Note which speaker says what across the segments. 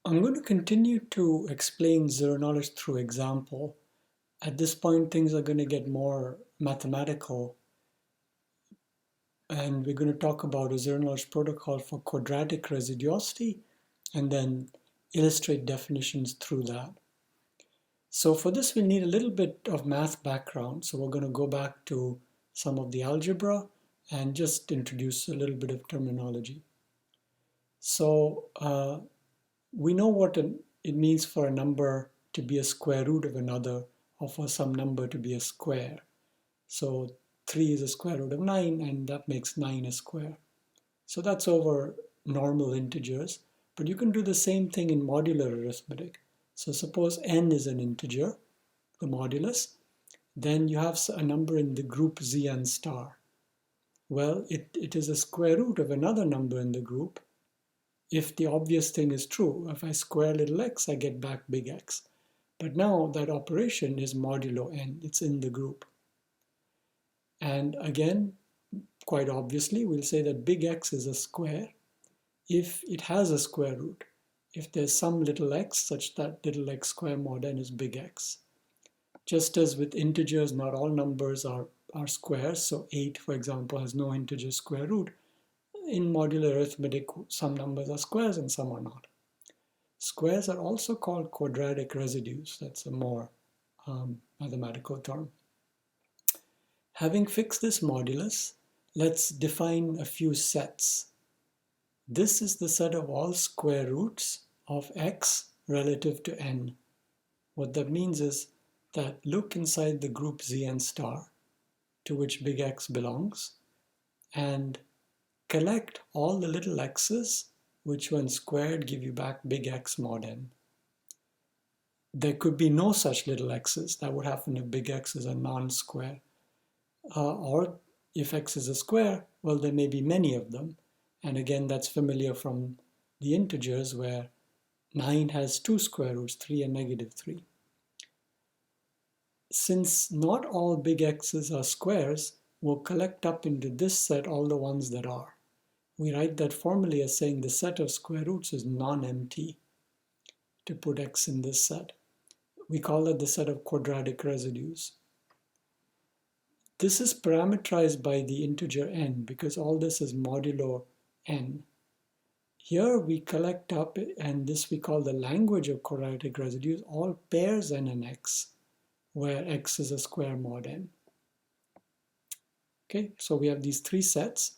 Speaker 1: I'm going to continue to explain zero knowledge through example. At this point, things are going to get more mathematical, and we're going to talk about a zero knowledge protocol for quadratic residuosity and then illustrate definitions through that. So for this, we need a little bit of math background. So we're going to go back to some of the algebra and just introduce a little bit of terminology. So we know what it means for a number to be a square root of another, or for some number to be a square. So 3 is a square root of 9, and that makes 9 a square. So that's over normal integers, but you can do the same thing in modular arithmetic. So suppose n is an integer, the modulus, then you have a number in the group Zn star. Well, it is a square root of another number in the group, if the obvious thing is true. If I square little x, I get back big X. But now that operation is modulo n, it's in the group. And again, quite obviously, we'll say that big X is a square if it has a square root. If there's some little x such that little x square mod n is big X. Just as with integers, not all numbers are squares. So 8, for example, has no integer square root. In modular arithmetic, some numbers are squares and some are not. Squares are also called quadratic residues. That's a more mathematical term. Having fixed this modulus, let's define a few sets. This is the set of all square roots of x relative to n. What that means is that look inside the group Zn star, to which big X belongs, and collect all the little x's which when squared give you back big X mod n. There could be no such little x's. That would happen if big X is a non-square. Or if x is a square, well, there may be many of them. And again, that's familiar from the integers where 9 has 2 square roots, 3 and -3. Since not all big X's are squares, we'll collect up into this set all the ones that are. We write that formally as saying the set of square roots is non-empty to put X in this set. We call it the set of quadratic residues. This is parameterized by the integer n because all this is modulo n. Here we collect up, and this we call the language of quadratic residues, all pairs n and x, where x is a square mod n. Okay, so we have these 3 sets.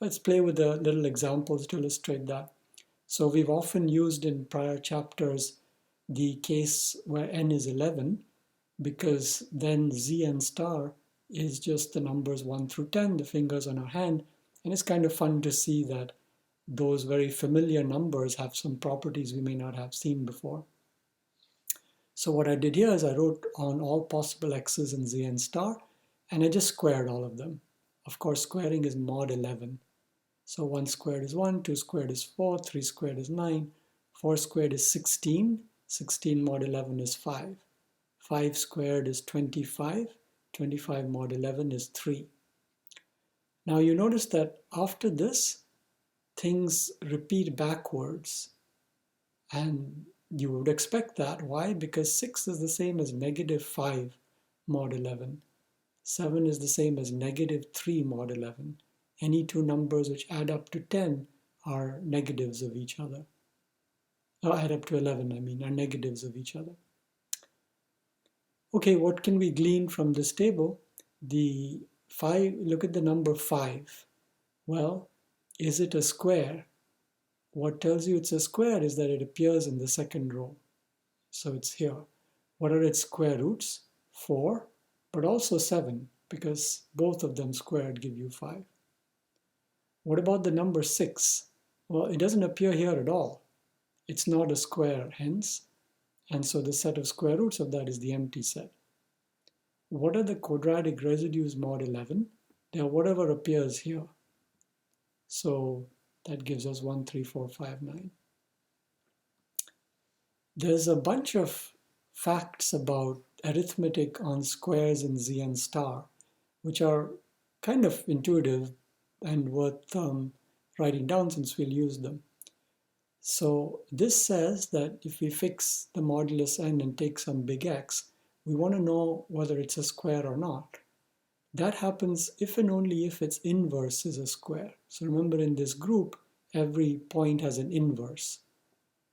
Speaker 1: Let's play with the little examples to illustrate that. So we've often used in prior chapters the case where n is 11, because then Zn star is just the numbers 1 through 10, the fingers on our hand, and it's kind of fun to see that those very familiar numbers have some properties we may not have seen before. So what I did here is I wrote on all possible x's in Zn star, and I just squared all of them. Of course, squaring is mod 11. So 1 squared is 1, 2 squared is 4, 3 squared is 9, 4 squared is 16, 16 mod 11 is 5, 5 squared is 25, 25 mod 11 is 3. Now you notice that after this, things repeat backwards, and you would expect that. Why? Because 6 is the same as -5 mod 11. 7 is the same as -3 mod 11. Any two numbers which add up to 10 are negatives of each other. Or add up to 11, I mean, are negatives of each other. Okay, what can we glean from this table? The 5, look at the number 5. Well, is it a square? What tells you it's a square is that it appears in the second row. So it's here. What are its square roots? 4, but also 7, because both of them squared give you 5. What about the number 6? Well, it doesn't appear here at all. It's not a square, hence, and so the set of square roots of that is the empty set. What are the quadratic residues mod 11? They are whatever appears here. So that gives us 1, 3, 4, 5, 9. There's a bunch of facts about arithmetic on squares in Zn star, which are kind of intuitive and worth writing down since we'll use them. So this says that if we fix the modulus n and take some big X, we want to know whether it's a square or not. That happens if and only if its inverse is a square. So remember, in this group, every point has an inverse.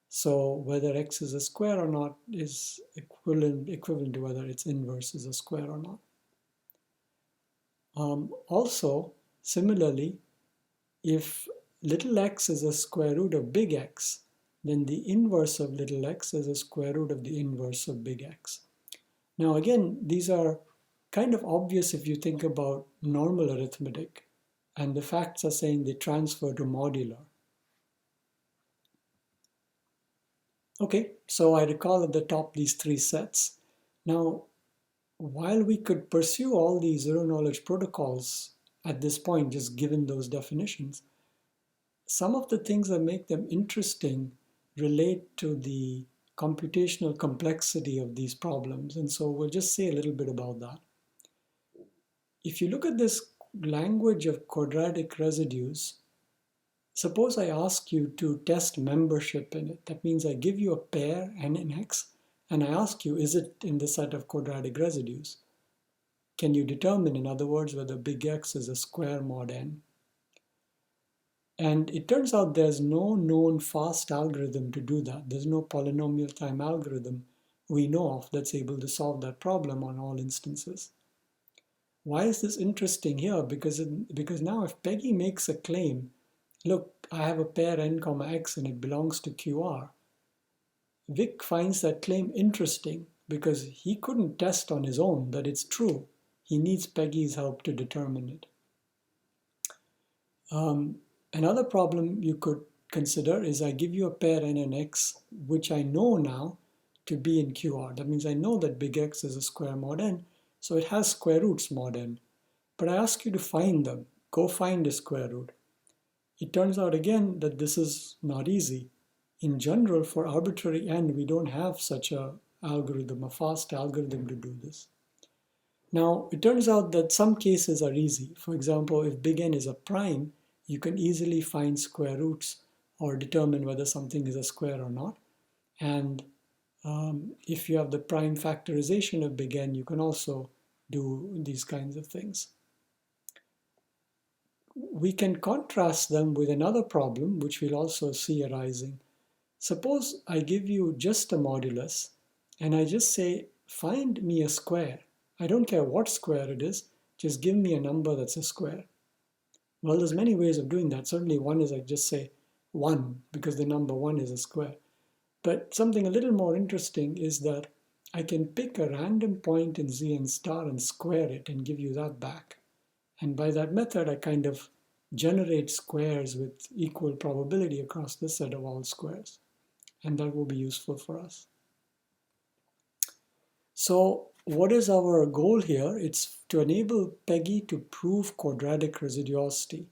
Speaker 1: So whether X is a square or not is equivalent to whether its inverse is a square or not. Also, similarly, if little x is a square root of big X, then the inverse of little x is a square root of the inverse of big X. Now again, these are kind of obvious if you think about normal arithmetic, and the facts are saying they transfer to modular. Okay, so I recall at the top these three sets. Now, while we could pursue all these zero-knowledge protocols at this point, just given those definitions, some of the things that make them interesting relate to the computational complexity of these problems. And so we'll just say a little bit about that. If you look at this language of quadratic residues, suppose I ask you to test membership in it. That means I give you a pair n in X, and I ask you, is it in the set of quadratic residues? Can you determine, in other words, whether big X is a square mod n? And it turns out there's no known fast algorithm to do that. There's no polynomial time algorithm we know of that's able to solve that problem on all instances. Why is this interesting here? Because now if Peggy makes a claim, look, I have a pair n comma x and it belongs to QR, Vic finds that claim interesting because he couldn't test on his own that it's true. He needs Peggy's help to determine it. Another problem you could consider is I give you a pair n and x, which I know now to be in QR. That means I know that big X is a square mod n, so it has square roots mod n. But I ask you to find them. Go find a square root. It turns out again that this is not easy. In general, for arbitrary n, we don't have such a algorithm, a fast algorithm to do this. Now, it turns out that some cases are easy. For example, if big N is a prime, you can easily find square roots or determine whether something is a square or not. And if you have the prime factorization of big N, you can also do these kinds of things. We can contrast them with another problem, which we'll also see arising. Suppose I give you just a modulus, and I just say, find me a square. I don't care what square it is, just give me a number that's a square. Well, there's many ways of doing that. Certainly one is I just say 1, because the number 1 is a square. But something a little more interesting is that I can pick a random point in Zn star and square it and give you that back. And by that method, I kind of generate squares with equal probability across the set of all squares. And that will be useful for us. So what is our goal here? It's to enable Peggy to prove quadratic residuosity.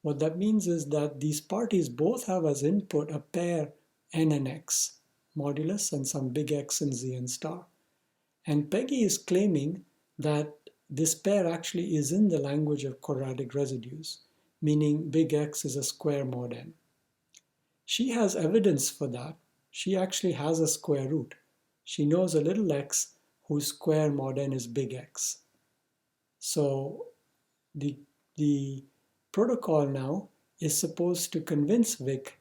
Speaker 1: What that means is that these parties both have as input a pair n and x, modulus, and some big X and Zn star. And Peggy is claiming that this pair actually is in the language of quadratic residues, meaning big X is a square mod n. She has evidence for that. She actually has a square root. She knows a little x whose square mod n is big X. So the protocol now is supposed to convince Vic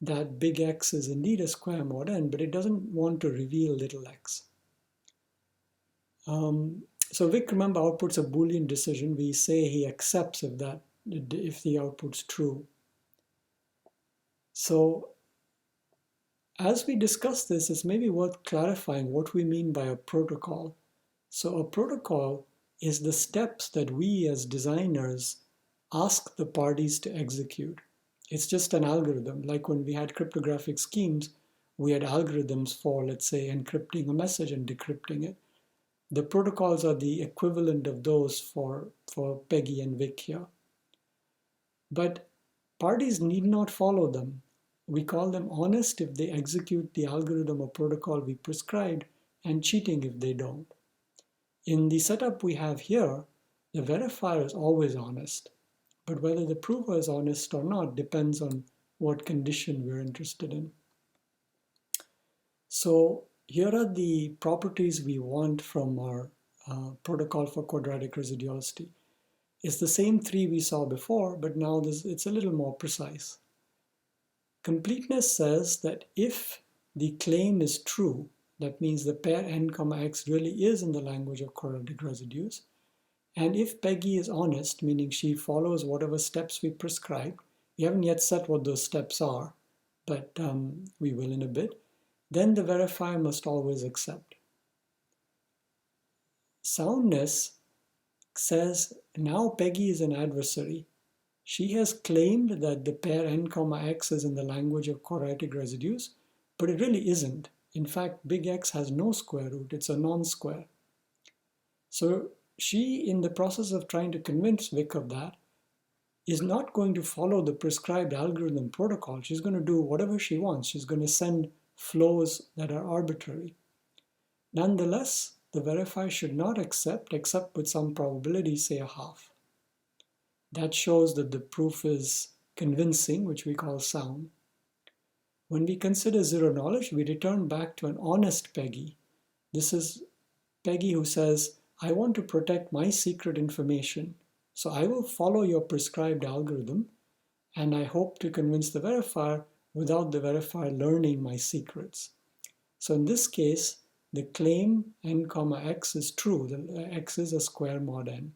Speaker 1: that big X is indeed a square mod n, but it doesn't want to reveal little x. So Vic, remember, outputs a Boolean decision. We say he accepts if the output's true. So as we discuss this, it's maybe worth clarifying what we mean by a protocol. So a protocol is the steps that we as designers ask the parties to execute. It's just an algorithm. Like when we had cryptographic schemes, we had algorithms for, let's say, encrypting a message and decrypting it. The protocols are the equivalent of those for Peggy and Vic here. But parties need not follow them. We call them honest if they execute the algorithm or protocol we prescribed, and cheating if they don't. In the setup we have here, the verifier is always honest, but whether the prover is honest or not depends on what condition we're interested in. So here are the properties we want from our protocol for quadratic residuosity. It's the same three we saw before, but now it's a little more precise. Completeness says that if the claim is true, that means the pair n, x really is in the language of quadratic residues. And if Peggy is honest, meaning she follows whatever steps we prescribed, we haven't yet set what those steps are, but we will in a bit, then the verifier must always accept. Soundness says now Peggy is an adversary. She has claimed that the pair n, x is in the language of quadratic residues, but it really isn't. In fact, big X has no square root. It's a non-square. So she, in the process of trying to convince Vic of that, is not going to follow the prescribed algorithm protocol. She's going to do whatever she wants. She's going to send flows that are arbitrary. Nonetheless, the verifier should not accept, except with some probability, say a half. That shows that the proof is convincing, which we call sound. When we consider zero knowledge, we return back to an honest Peggy. This is Peggy who says, I want to protect my secret information, so I will follow your prescribed algorithm, and I hope to convince the verifier without the verifier learning my secrets. So in this case, the claim n, x is true. The x is a square mod n.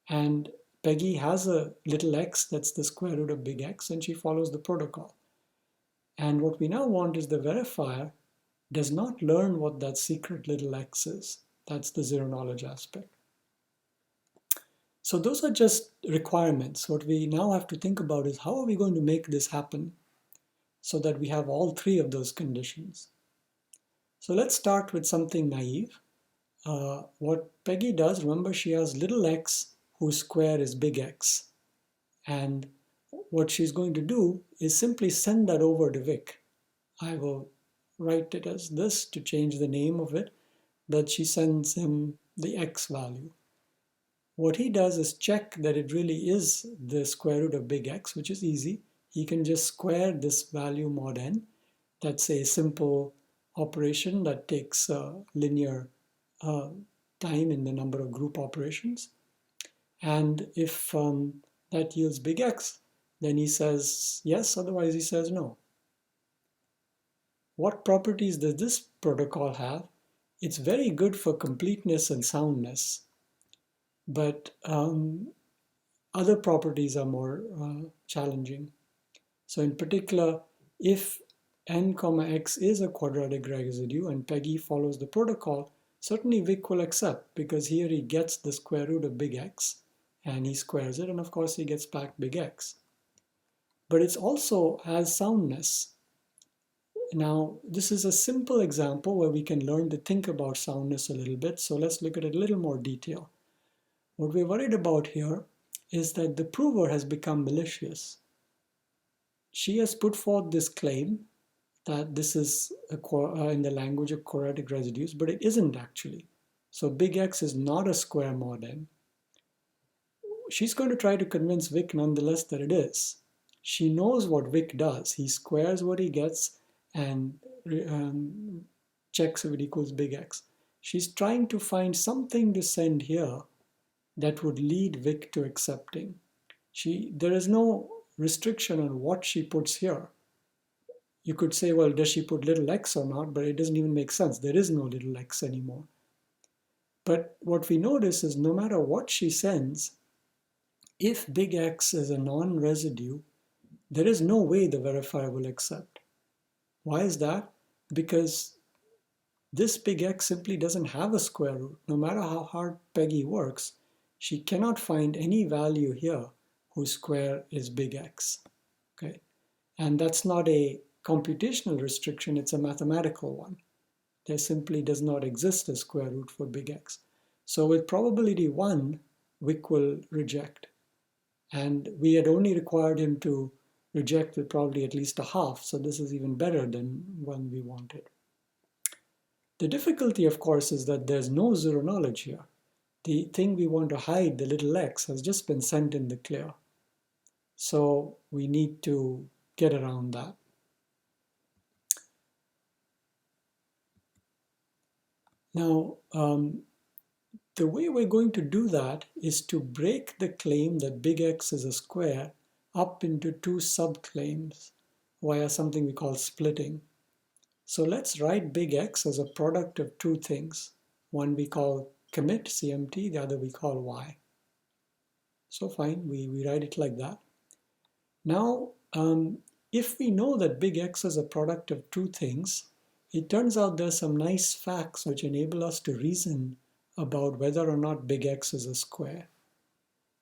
Speaker 1: And Peggy has a little x that's the square root of big X, and she follows the protocol. And what we now want is the verifier does not learn what that secret little x is. That's the zero knowledge aspect. So those are just requirements. What we now have to think about is how are we going to make this happen so that we have all three of those conditions. So let's start with something naive. What Peggy does, remember she has little x whose square is big X. And what she's going to do is simply send that over to Vic. I will write it as this to change the name of it, but she sends him the X value. What he does is check that it really is the square root of big X, which is easy. He can just square this value mod n. That's a simple operation that takes linear time in the number of group operations. And if that yields big X, then he says yes, otherwise he says no. What properties does this protocol have? It's very good for completeness and soundness, but other properties are more challenging. So in particular, if n, x is a quadratic residue and Peggy follows the protocol, certainly Vic will accept, because here he gets the square root of big X and he squares it, and of course he gets back big X. But it's also has soundness. Now, this is a simple example where we can learn to think about soundness a little bit, so let's look at it a little more detail. What we're worried about here is that the prover has become malicious. She has put forth this claim that this is in the language of quadratic residues, but it isn't actually. So big X is not a square mod n. She's going to try to convince Vic nonetheless that it is. She knows what Vic does. He squares what he gets and checks if it equals big X. She's trying to find something to send here that would lead Vic to accepting. There is no restriction on what she puts here. You could say, well, does she put little x or not? But it doesn't even make sense. There is no little x anymore. But what we notice is no matter what she sends, if big X is a non-residue, there is no way the verifier will accept. Why is that? Because this big X simply doesn't have a square root. No matter how hard Peggy works, she cannot find any value here whose square is big X. Okay? And that's not a computational restriction, it's a mathematical one. There simply does not exist a square root for big X. So with probability 1, Vic will reject. And we had only required him to reject with probably at least a half, so this is even better than one we wanted. The difficulty, of course, is that there's no zero knowledge here. The thing we want to hide, the little x, has just been sent in the clear. So we need to get around that. Now, the way we're going to do that is to break the claim that big X is a square up into two subclaims via something we call splitting. So let's write big X as a product of two things. One we call commit, CMT, the other we call Y. So fine, we write it like that. Now, if we know that big X is a product of two things, it turns out there's some nice facts which enable us to reason about whether or not big X is a square.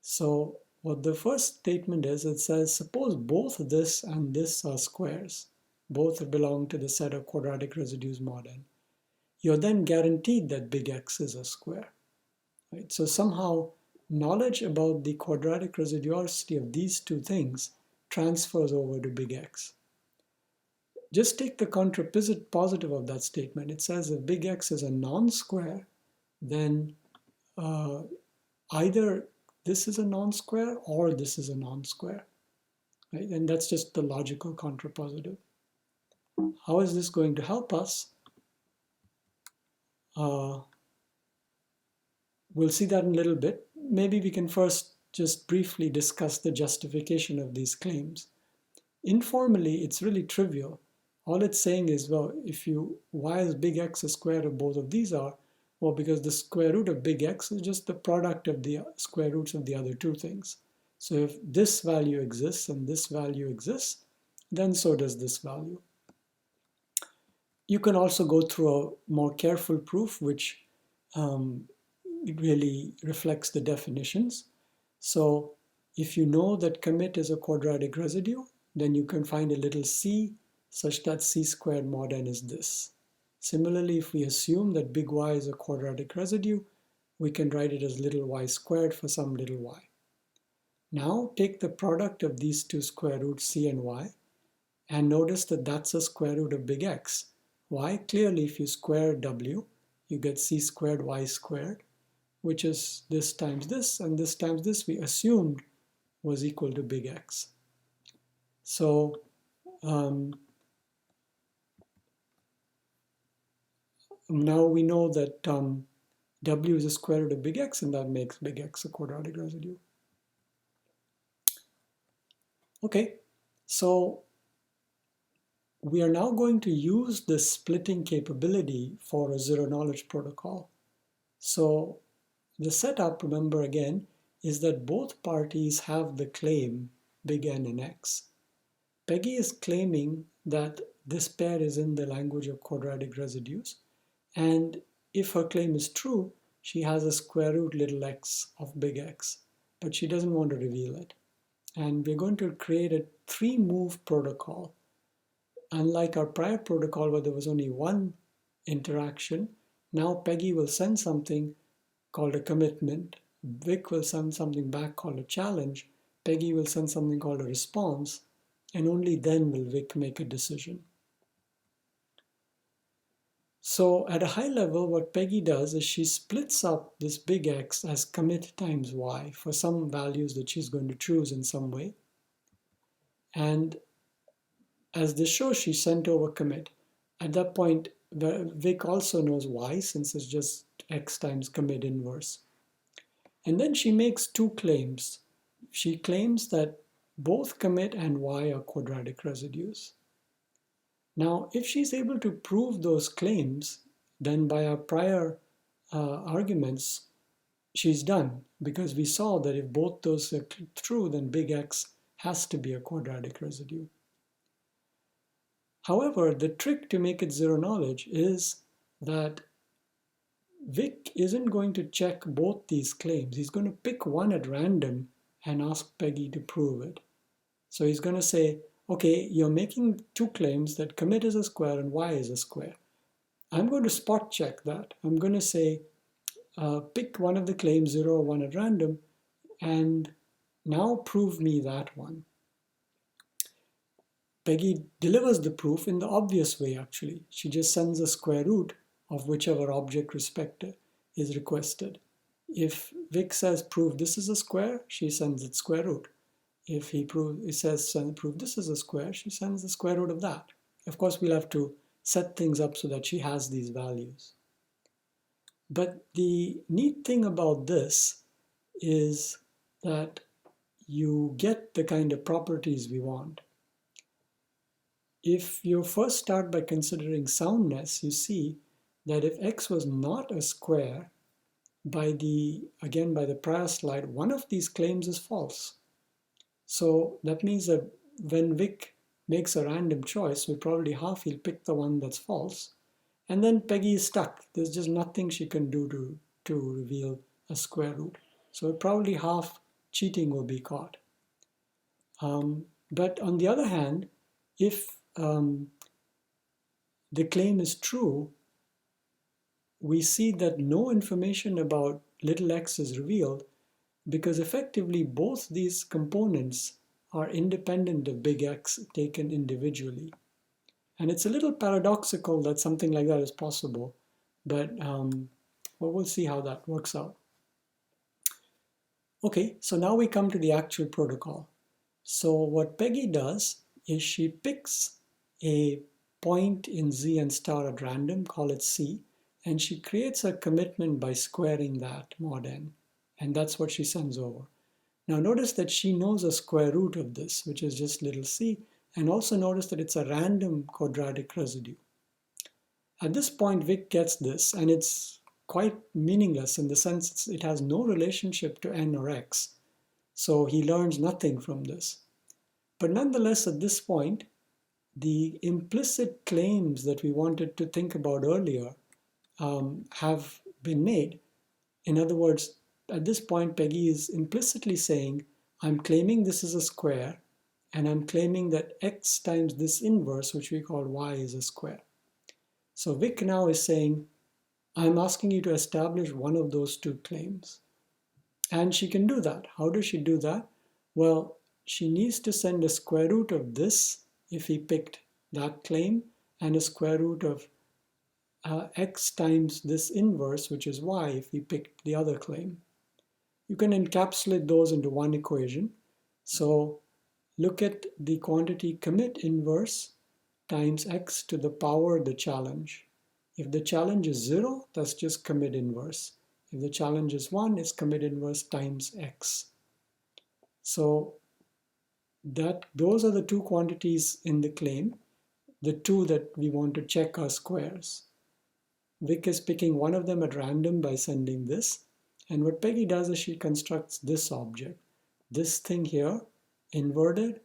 Speaker 1: So what the first statement is, it says, suppose both this and this are squares. Both belong to the set of quadratic residues mod n. You're then guaranteed that big X is a square. Right? So somehow knowledge about the quadratic residuosity of these two things transfers over to big X. Just take the contrapositive of that statement. It says if big X is a non-square, then either this is a non-square or this is a non-square. Right? And that's just the logical contrapositive. How is this going to help us? We'll see that in a little bit. Maybe we can first just briefly discuss the justification of these claims. Informally, it's really trivial. All it's saying is, well, why is big X a square if both of these are? Well, because the square root of big X is just the product of the square roots of the other two things. So if this value exists and this value exists, then so does this value. You can also go through a more careful proof, which really reflects the definitions. So if you know that commit is a quadratic residue, then you can find a little c such that c squared mod n is this. Similarly, if we assume that big Y is a quadratic residue, we can write it as little y squared for some little y. Now take the product of these two square roots c and y, and notice that that's a square root of big X. Why? Clearly, if you square w, you get c squared y squared, which is this times this, and this times this we assumed was equal to big X. So now we know that w is a square root of big X, and that makes big X a quadratic residue. Okay, so we are now going to use this splitting capability for a zero-knowledge protocol. So the setup, remember again, is that both parties have the claim big N and X. Peggy is claiming that this pair is in the language of quadratic residues, and if her claim is true, she has a square root little x of big X, but she doesn't want to reveal it. And we're going to create a 3-move protocol. Unlike our prior protocol where there was only one interaction, now Peggy will send something called a commitment, Vic will send something back called a challenge, Peggy will send something called a response, and only then will Vic make a decision. So at a high level, what Peggy does is she splits up this big X as commit times Y for some values that she's going to choose in some way. And as this shows, she sent over commit. At that point, Vic also knows Y, since it's just X times commit inverse. And then she makes two claims. She claims that both commit and Y are quadratic residues. Now, if she's able to prove those claims, then by our prior arguments, she's done, because we saw that if both those are true, then big X has to be a quadratic residue. However, the trick to make it zero-knowledge is that Vic isn't going to check both these claims. He's going to pick one at random and ask Peggy to prove it. So he's going to say, okay, you're making two claims that commit is a square and Y is a square. I'm going to spot check that. I'm going to say, pick one of the claims, 0 or 1 at random, and now prove me that one. Peggy delivers the proof in the obvious way, actually. She just sends a square root of whichever object respected is requested. If Vic says prove this is a square, she sends its square root. If he says prove this is a square, she sends the square root of that. Of course, we'll have to set things up so that she has these values. But the neat thing about this is that you get the kind of properties we want. If you first start by considering soundness, you see that if x was not a square, by the prior slide, one of these claims is false. So that means that when Vic makes a random choice, with probably half he'll pick the one that's false. And then Peggy is stuck. There's just nothing she can do to reveal a square root. So probably half cheating will be caught. But on the other hand, if the claim is true, we see that no information about little x is revealed because effectively both these components are independent of big X taken individually. And it's a little paradoxical that something like that is possible, but we'll see how that works out. Okay, so now we come to the actual protocol. So what Peggy does is she picks a point in Z and star at random, call it C, and she creates a commitment by squaring that mod n. And that's what she sends over. Now notice that she knows a square root of this, which is just little c, and also notice that it's a random quadratic residue. At this point, Vic gets this, and it's quite meaningless in the sense it has no relationship to n or x. So he learns nothing from this. But nonetheless, at this point, the implicit claims that we wanted to think about earlier have been made. In other words, at this point, Peggy is implicitly saying, I'm claiming this is a square, and I'm claiming that x times this inverse, which we call y, is a square. So Vic now is saying, I'm asking you to establish one of those two claims. And she can do that. How does she do that? Well, she needs to send a square root of this, if he picked that claim, and a square root of x times this inverse, which is y, if he picked the other claim. You can encapsulate those into one equation. So look at the quantity commit inverse times x to the power the challenge. If the challenge is 0, that's just commit inverse. If the challenge is 1, it's commit inverse times x. So those are the two quantities in the claim, the two that we want to check are squares. Vic is picking one of them at random by sending this. And what Peggy does is she constructs this object. This thing here, inverted,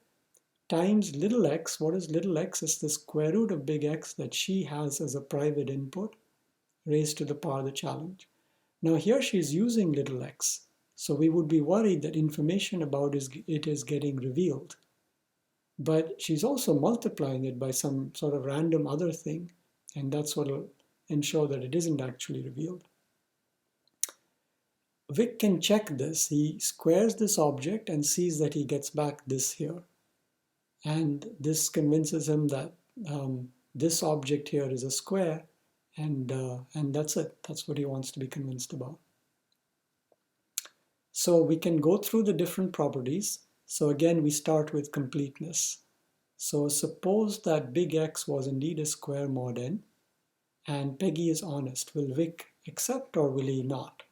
Speaker 1: times little x. What is little x? It's the square root of big X that she has as a private input, raised to the power of the challenge. Now here she's using little x. So we would be worried that information about it is getting revealed. But she's also multiplying it by some sort of random other thing. And that's what will ensure that it isn't actually revealed. Vic can check this. He squares this object and sees that he gets back this here. And this convinces him that this object here is a square, and that's it. That's what he wants to be convinced about. So we can go through the different properties. So again, we start with completeness. So suppose that big X was indeed a square mod n, and Peggy is honest. Will Vic accept or will he not?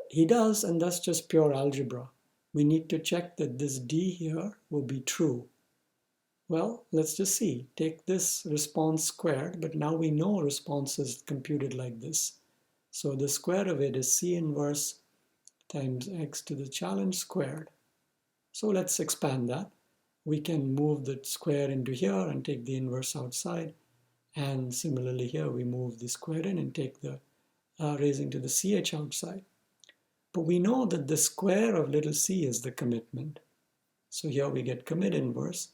Speaker 1: He does, and that's just pure algebra. We need to check that this D here will be true. Well, let's just see. Take this response squared, but now we know response is computed like this. So the square of it is C inverse times x to the challenge squared. So let's expand that. We can move the square into here and take the inverse outside. And similarly here, we move the square in and take the raising to the ch outside. But we know that the square of little c is the commitment. So here we get commit inverse.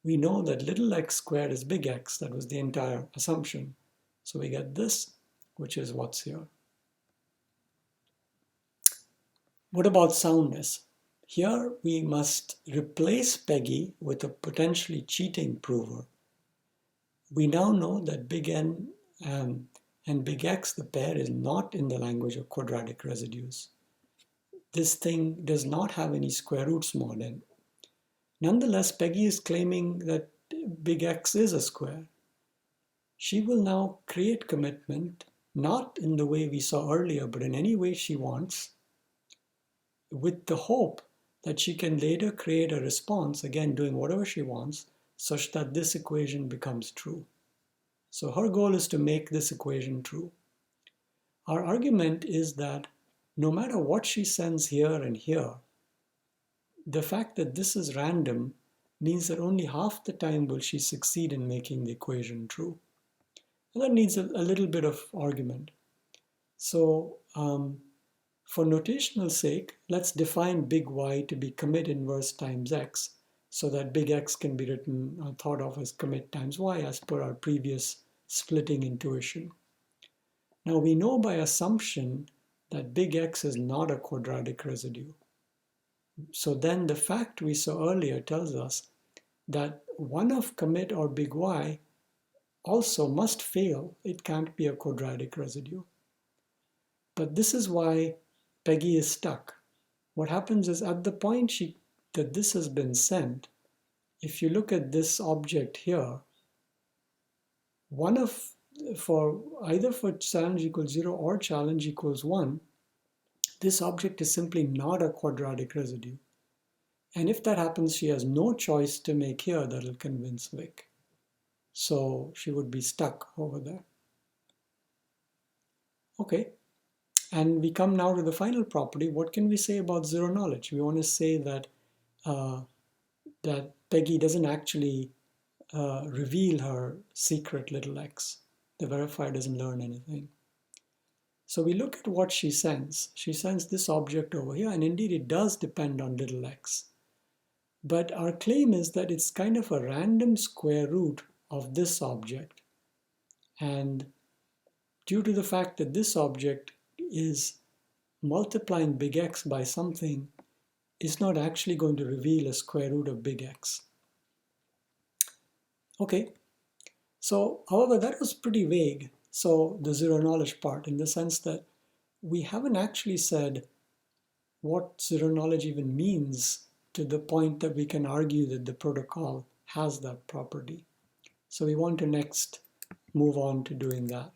Speaker 1: We know that little x squared is big X. That was the entire assumption. So we get this, which is what's here. What about soundness? Here we must replace Peggy with a potentially cheating prover. We now know that big N and big X, the pair, is not in the language of quadratic residues. This thing does not have any square roots mod n. Nonetheless, Peggy is claiming that big X is a square. She will now create commitment, not in the way we saw earlier, but in any way she wants, with the hope that she can later create a response, again doing whatever she wants, such that this equation becomes true. So her goal is to make this equation true. Our argument is that no matter what she sends here and here, the fact that this is random means that only half the time will she succeed in making the equation true. And that needs a little bit of argument. So for notational sake, let's define big Y to be commit inverse times X, so that big X can be written, thought of as commit times Y as per our previous splitting intuition. Now we know by assumption that big X is not a quadratic residue. So then the fact we saw earlier tells us that one of commit or big Y also must fail. It can't be a quadratic residue. But this is why Peggy is stuck. What happens is at the point that this has been sent, if you look at this object here, either for challenge equals 0 or challenge equals 1, this object is simply not a quadratic residue. And if that happens, she has no choice to make here that will convince Vic. So she would be stuck over there. Okay, and we come now to the final property. What can we say about zero knowledge? We want to say that that Peggy doesn't actually reveal her secret little x. The verifier doesn't learn anything. So we look at what she sends. She sends this object over here, and indeed it does depend on little x. But our claim is that it's kind of a random square root of this object. And due to the fact that this object is multiplying big X by something, is not actually going to reveal a square root of big X. Okay, so however, that was pretty vague. So the zero knowledge part, in the sense that we haven't actually said what zero knowledge even means to the point that we can argue that the protocol has that property. So we want to next move on to doing that.